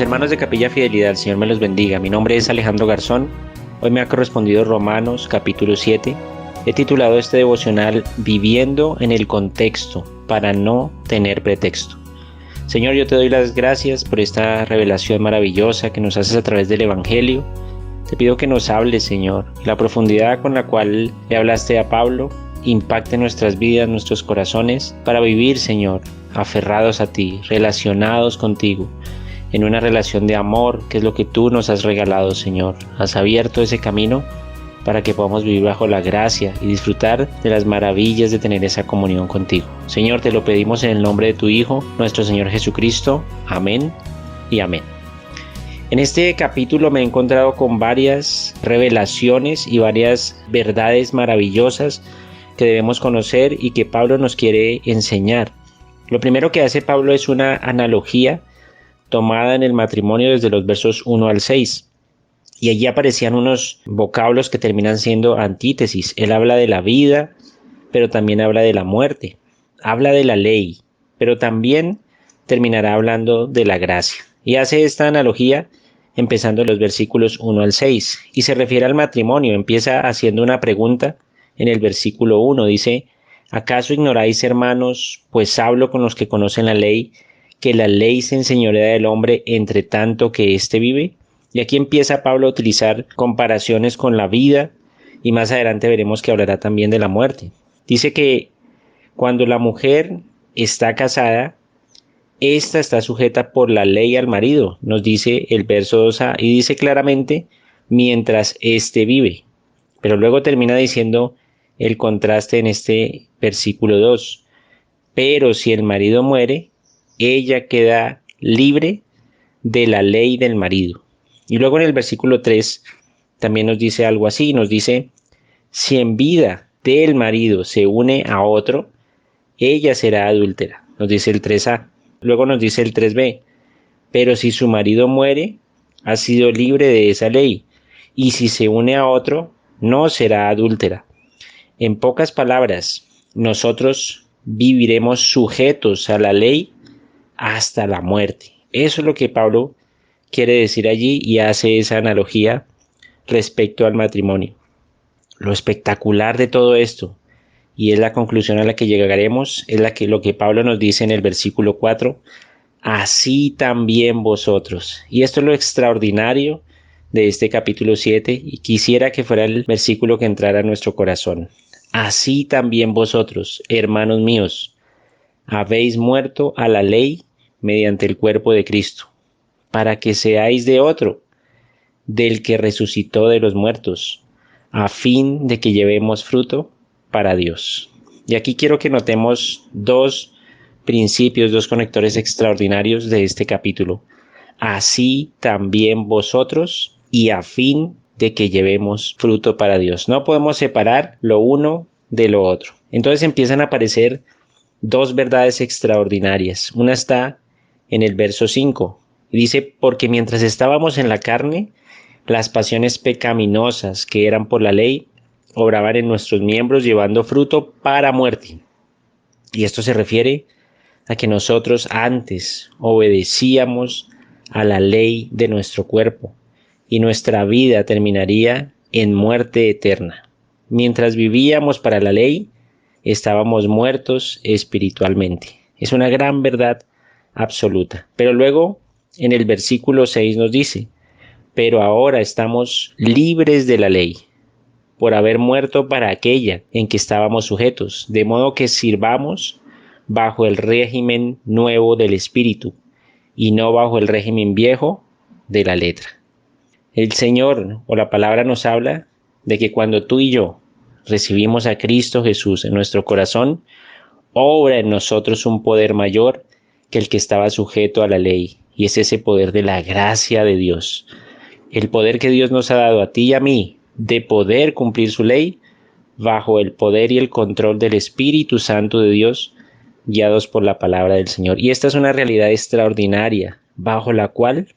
Mis hermanos de Capilla Fidelidad, el Señor me los bendiga. Mi nombre es Alejandro Garzón. Hoy me ha correspondido Romanos capítulo 7. He titulado este devocional Viviendo en el contexto para no tener pretexto. Señor, yo te doy las gracias por esta revelación maravillosa que nos haces a través del Evangelio. Te pido que nos hables, Señor, y la profundidad con la cual le hablaste a Pablo impacte nuestras vidas, nuestros corazones, para vivir, Señor, aferrados a ti, relacionados contigo, en una relación de amor, que es lo que tú nos has regalado, Señor. Has abierto ese camino para que podamos vivir bajo la gracia y disfrutar de las maravillas de tener esa comunión contigo. Señor, te lo pedimos en el nombre de tu Hijo, nuestro Señor Jesucristo. Amén y amén. En este capítulo me he encontrado con varias revelaciones y varias verdades maravillosas que debemos conocer y que Pablo nos quiere enseñar. Lo primero que hace Pablo es una analogía tomada en el matrimonio desde los versos 1 al 6. Y allí aparecían unos vocablos que terminan siendo antítesis. Él habla de la vida, pero también habla de la muerte. Habla de la ley, pero también terminará hablando de la gracia. Y hace esta analogía empezando en los versículos 1 al 6. Y se refiere al matrimonio. Empieza haciendo una pregunta en el versículo 1. Dice: ¿acaso ignoráis, hermanos, pues hablo con los que conocen la ley, que la ley se enseñorea del hombre entre tanto que éste vive? Y aquí empieza Pablo a utilizar comparaciones con la vida y más adelante veremos que hablará también de la muerte. Dice que cuando la mujer está casada, ésta está sujeta por la ley al marido, nos dice el verso 2a, y dice claramente mientras éste vive. Pero luego termina diciendo el contraste en este versículo 2. Pero si el marido muere, ella queda libre de la ley del marido. Y luego en el versículo 3 también nos dice algo así, nos dice: si en vida del marido se une a otro, ella será adúltera, nos dice el 3a. Luego nos dice el 3b: pero si su marido muere, ha sido libre de esa ley, y si se une a otro, no será adúltera. En pocas palabras, nosotros viviremos sujetos a la ley hasta la muerte. Eso es lo que Pablo quiere decir allí y hace esa analogía respecto al matrimonio. Lo espectacular de todo esto, y es la conclusión a la que llegaremos, es lo que Pablo nos dice en el versículo 4: así también vosotros. Y esto es lo extraordinario de este capítulo 7, y quisiera que fuera el versículo que entrara a nuestro corazón. Así también vosotros, hermanos míos, habéis muerto a la ley mediante el cuerpo de Cristo, para que seáis de otro, del que resucitó de los muertos, a fin de que llevemos fruto para Dios. Y aquí quiero que notemos dos principios, dos conectores extraordinarios de este capítulo. Así también vosotros, y a fin de que llevemos fruto para Dios. No podemos separar lo uno de lo otro. Entonces empiezan a aparecer dos verdades extraordinarias. Una está en el verso 5. Dice: porque mientras estábamos en la carne, las pasiones pecaminosas que eran por la ley obraban en nuestros miembros, llevando fruto para muerte. Y esto se refiere a que nosotros antes obedecíamos a la ley de nuestro cuerpo y nuestra vida terminaría en muerte eterna. Mientras vivíamos para la ley, estábamos muertos espiritualmente. Es una gran verdad absoluta. Pero luego en el versículo 6 nos dice: pero ahora estamos libres de la ley, por haber muerto para aquella en que estábamos sujetos, de modo que sirvamos bajo el régimen nuevo del Espíritu, y no bajo el régimen viejo de la letra. El Señor o la palabra nos habla de que cuando tú y yo recibimos a Cristo Jesús en nuestro corazón, obra en nosotros un poder mayor que el que estaba sujeto a la ley, y es ese poder de la gracia de Dios. El poder que Dios nos ha dado a ti y a mí de poder cumplir su ley bajo el poder y el control del Espíritu Santo de Dios, guiados por la palabra del Señor. Y esta es una realidad extraordinaria bajo la cual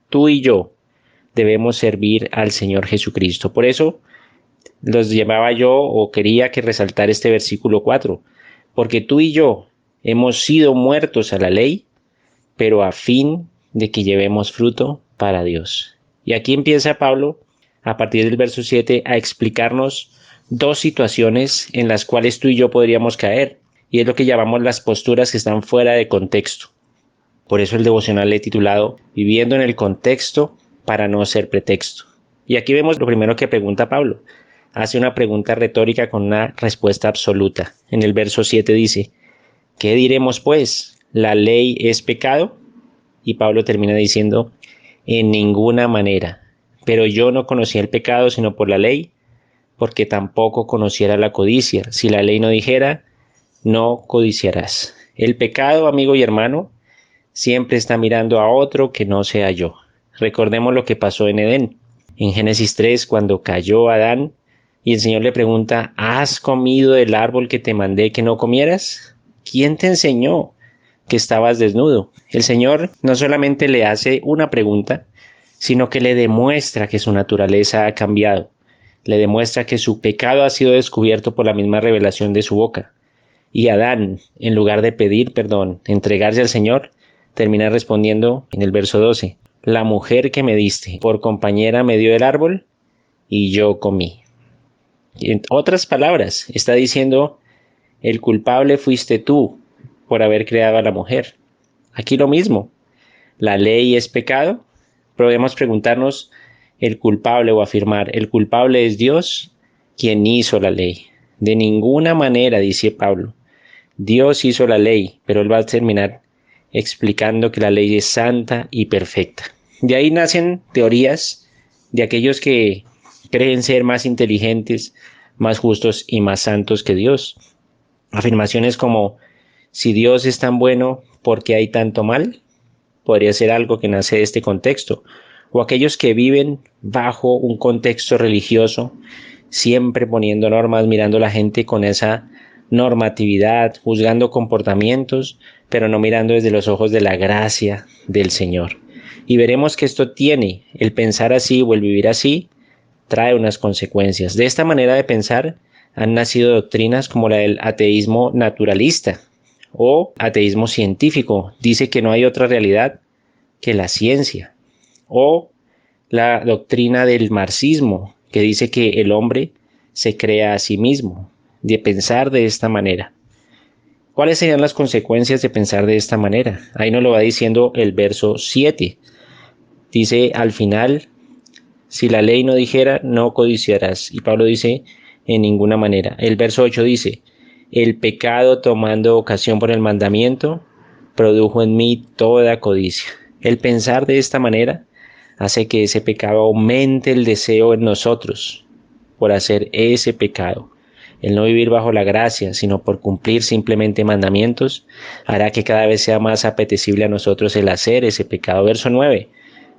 tú y yo debemos servir al Señor Jesucristo. Por eso los llamaba yo, o quería que resaltar este versículo 4, porque tú y yo hemos sido muertos a la ley, pero a fin de que llevemos fruto para Dios. Y aquí empieza Pablo, a partir del verso 7, a explicarnos dos situaciones en las cuales tú y yo podríamos caer, y es lo que llamamos las posturas que están fuera de contexto. Por eso el devocional le he titulado Viviendo en el contexto para no ser pretexto. Y aquí vemos lo primero que pregunta Pablo. Hace una pregunta retórica con una respuesta absoluta. En el verso 7 dice, ¿qué diremos pues? ¿La ley es pecado? Y Pablo termina diciendo, en ninguna manera. Pero yo no conocía el pecado sino por la ley, porque tampoco conociera la codicia. Si la ley no dijera, no codiciarás. El pecado, amigo y hermano, siempre está mirando a otro que no sea yo. Recordemos lo que pasó en Edén. En Génesis 3, cuando cayó Adán y el Señor le pregunta, ¿has comido del árbol que te mandé que no comieras? ¿Quién te enseñó que estabas desnudo? El Señor no solamente le hace una pregunta, sino que le demuestra que su naturaleza ha cambiado. Le demuestra que su pecado ha sido descubierto por la misma revelación de su boca. Y Adán, en lugar de pedir perdón, entregarse al Señor, termina respondiendo en el verso 12, la mujer que me diste por compañera me dio el árbol y yo comí. En otras palabras, está diciendo, el culpable fuiste tú por haber creado a la mujer. Aquí lo mismo, ¿la ley es pecado? Podemos preguntarnos, el culpable o afirmar, el culpable es Dios, quien hizo la ley. De ninguna manera, dice Pablo, Dios hizo la ley, pero él va a terminar explicando que la ley es santa y perfecta. De ahí nacen teorías de aquellos que creen ser más inteligentes, más justos y más santos que Dios. Afirmaciones como, si Dios es tan bueno, ¿por qué hay tanto mal? Podría ser algo que nace de este contexto. O aquellos que viven bajo un contexto religioso, siempre poniendo normas, mirando a la gente con esa normatividad, juzgando comportamientos, pero no mirando desde los ojos de la gracia del Señor. Y veremos que esto tiene, el pensar así o el vivir así, trae unas consecuencias. De esta manera de pensar han nacido doctrinas como la del ateísmo naturalista o ateísmo científico. Dice que no hay otra realidad que la ciencia. O la doctrina del marxismo, que dice que el hombre se crea a sí mismo, de pensar de esta manera. ¿Cuáles serían las consecuencias de pensar de esta manera? Ahí nos lo va diciendo el verso 7. Dice al final, si la ley no dijera, no codiciarás. Y Pablo dice, en ninguna manera. El verso 8 dice, el pecado tomando ocasión por el mandamiento, produjo en mí toda codicia. El pensar de esta manera hace que ese pecado aumente el deseo en nosotros por hacer ese pecado. El no vivir bajo la gracia, sino por cumplir simplemente mandamientos, hará que cada vez sea más apetecible a nosotros el hacer ese pecado. Verso 9.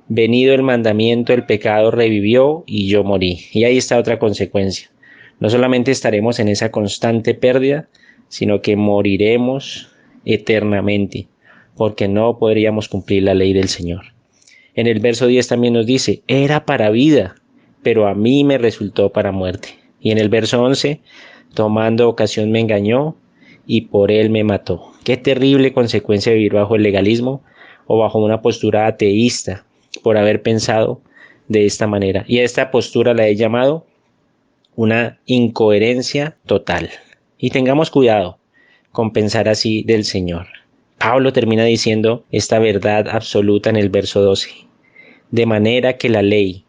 Venido el mandamiento, el pecado revivió y yo morí. Y ahí está otra consecuencia. No solamente estaremos en esa constante pérdida, sino que moriremos eternamente, porque no podríamos cumplir la ley del Señor. En el verso 10 también nos dice, era para vida, pero a mí me resultó para muerte. Y en el verso 11, tomando ocasión me engañó y por él me mató. Qué terrible consecuencia de vivir bajo el legalismo o bajo una postura ateísta por haber pensado de esta manera. Y a esta postura la he llamado una incoherencia total. Y tengamos cuidado con pensar así del Señor. Pablo termina diciendo esta verdad absoluta en el verso 12. De manera que la ley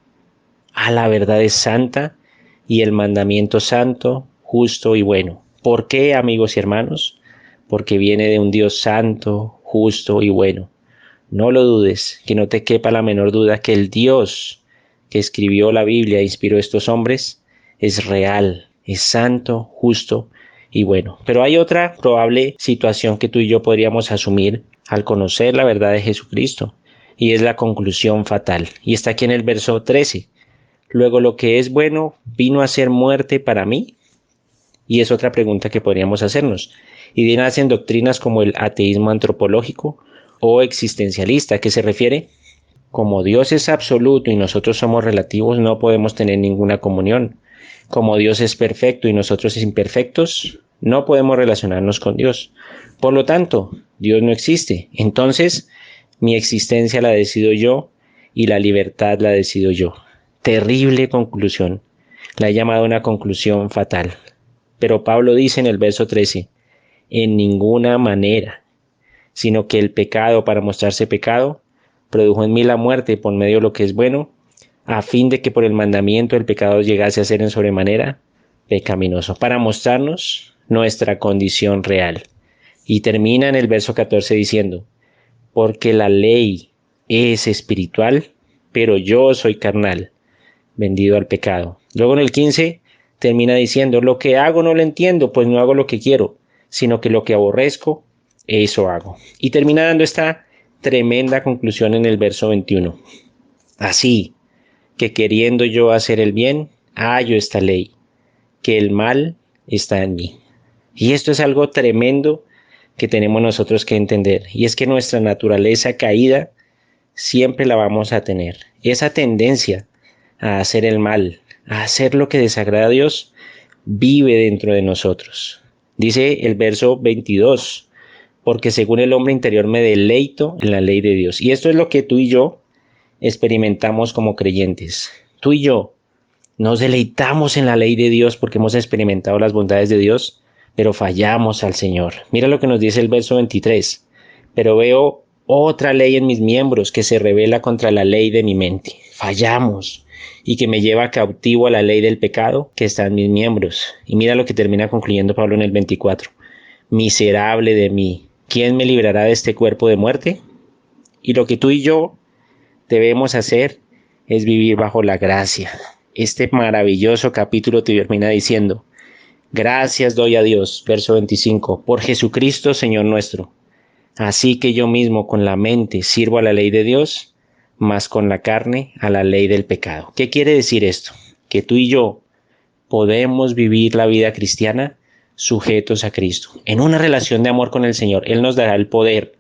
a la verdad es santa y el mandamiento santo, justo y bueno. ¿Por qué, amigos y hermanos? Porque viene de un Dios santo, justo y bueno. No lo dudes, que no te quepa la menor duda que el Dios que escribió la Biblia e inspiró a estos hombres es real, es santo, justo y bueno. Pero hay otra probable situación que tú y yo podríamos asumir al conocer la verdad de Jesucristo, y es la conclusión fatal. Y está aquí en el verso 13. Luego lo que es bueno vino a ser muerte para mí. Y es otra pregunta que podríamos hacernos. Y de nacen doctrinas como el ateísmo antropológico o existencialista, que se refiere, como Dios es absoluto y nosotros somos relativos, no podemos tener ninguna comunión. Como Dios es perfecto y nosotros imperfectos, no podemos relacionarnos con Dios. Por lo tanto, Dios no existe. Entonces, Mi existencia la decido yo y la libertad la decido yo. Terrible conclusión. La he llamado una conclusión fatal. Pero Pablo dice en el verso 13, en ninguna manera, sino que el pecado, para mostrarse pecado, produjo en mí la muerte por medio de lo que es bueno, a fin de que por el mandamiento el pecado llegase a ser en sobremanera pecaminoso, para mostrarnos nuestra condición real. Y termina en el verso 14 diciendo, porque la ley es espiritual, pero yo soy carnal, vendido al pecado. Luego en el 15 termina diciendo, lo que hago no lo entiendo, pues no hago lo que quiero, sino que lo que aborrezco, eso hago. Y termina dando esta tremenda conclusión en el verso 21. Así que queriendo yo hacer el bien, hallo esta ley, que el mal está en mí. Y esto es algo tremendo que tenemos nosotros que entender. Y es que nuestra naturaleza caída siempre la vamos a tener. Esa tendencia a hacer el mal, a hacer lo que desagrada a Dios, vive dentro de nosotros. Dice el verso 22, porque según el hombre interior me deleito en la ley de Dios. Y esto es lo que tú y yo experimentamos como creyentes. Tú y yo nos deleitamos en la ley de Dios porque hemos experimentado las bondades de Dios, pero fallamos al Señor. Mira lo que nos dice el verso 23. Pero veo otra ley en mis miembros que se rebela contra la ley de mi mente. Fallamos. Y que me lleva cautivo a la ley del pecado que está en mis miembros. Y mira lo que termina concluyendo Pablo en el 24. Miserable de mí, ¿quién me librará de este cuerpo de muerte? Y lo que tú y yo debemos hacer es vivir bajo la gracia. Este maravilloso capítulo termina diciendo, gracias doy a Dios, verso 25, por Jesucristo Señor nuestro. Así que yo mismo con la mente sirvo a la ley de Dios, mas con la carne a la ley del pecado. ¿Qué quiere decir esto? Que tú y yo podemos vivir la vida cristiana sujetos a Cristo, en una relación de amor con el Señor. Él nos dará el poder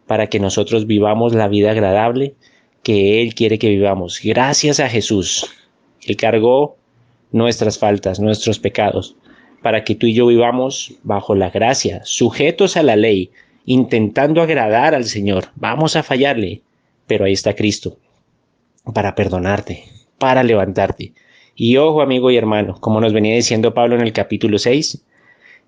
para que nosotros vivamos la vida agradable que Él quiere que vivamos. Gracias a Jesús. Él cargó nuestras faltas, nuestros pecados, para que tú y yo vivamos bajo la gracia, sujetos a la ley, intentando agradar al Señor. Vamos a fallarle, pero ahí está Cristo, para perdonarte, para levantarte. Y ojo, amigo y hermano, como nos venía diciendo Pablo en el capítulo 6,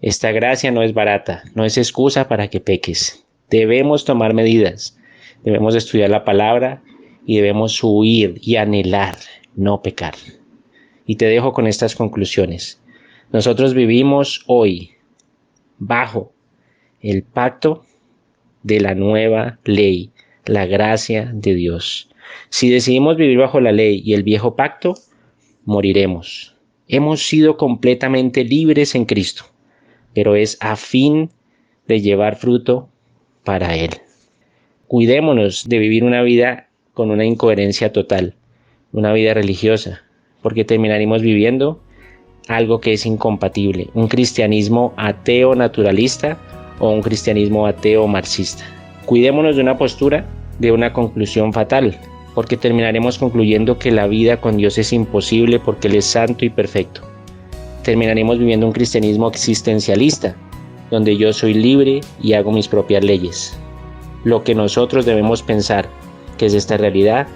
esta gracia no es barata, no es excusa para que peques. Debemos tomar medidas, debemos estudiar la palabra y debemos huir y anhelar no pecar. Y te dejo con estas conclusiones. Nosotros vivimos hoy bajo el pacto de la nueva ley, la gracia de Dios. Si decidimos vivir bajo la ley y el viejo pacto, moriremos. Hemos sido completamente libres en Cristo, pero es a fin de llevar fruto para Él. Cuidémonos de vivir una vida con una incoherencia total, una vida religiosa, porque terminaremos viviendo algo que es incompatible, un cristianismo ateo naturalista o un cristianismo ateo marxista. Cuidémonos de una postura de una conclusión fatal, porque terminaremos concluyendo que la vida con Dios es imposible porque Él es santo y perfecto. Terminaremos viviendo un cristianismo existencialista, donde yo soy libre y hago mis propias leyes. Lo que nosotros debemos pensar que es esta realidad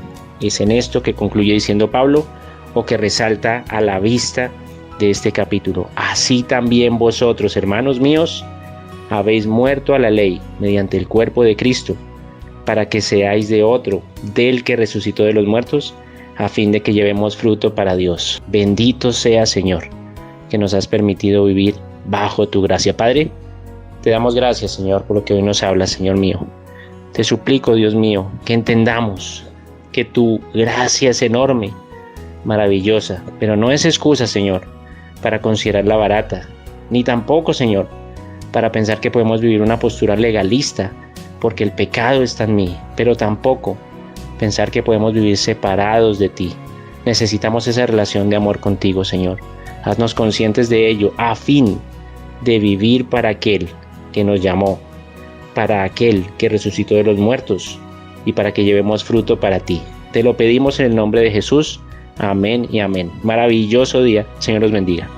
es en esto que concluye diciendo Pablo, o que resalta a la vista de este capítulo. Así también vosotros, hermanos míos, habéis muerto a la ley mediante el cuerpo de Cristo, para que seáis de otro, del que resucitó de los muertos, a fin de que llevemos fruto para Dios. Bendito sea, Señor, que nos has permitido vivir bajo tu gracia. Padre, te damos gracias, Señor, por lo que hoy nos hablas, Señor mío. Te suplico, Dios mío, que entendamos que tu gracia es enorme, maravillosa, pero no es excusa, Señor, para considerarla barata, ni tampoco, Señor, para pensar que podemos vivir una postura legalista, porque el pecado está en mí, pero tampoco pensar que podemos vivir separados de ti. Necesitamos esa relación de amor contigo, Señor. Haznos conscientes de ello, a fin de vivir para aquel que nos llamó, para aquel que resucitó de los muertos y para que llevemos fruto para ti. Te lo pedimos en el nombre de Jesús. Amén y amén. Maravilloso día. Señor los bendiga.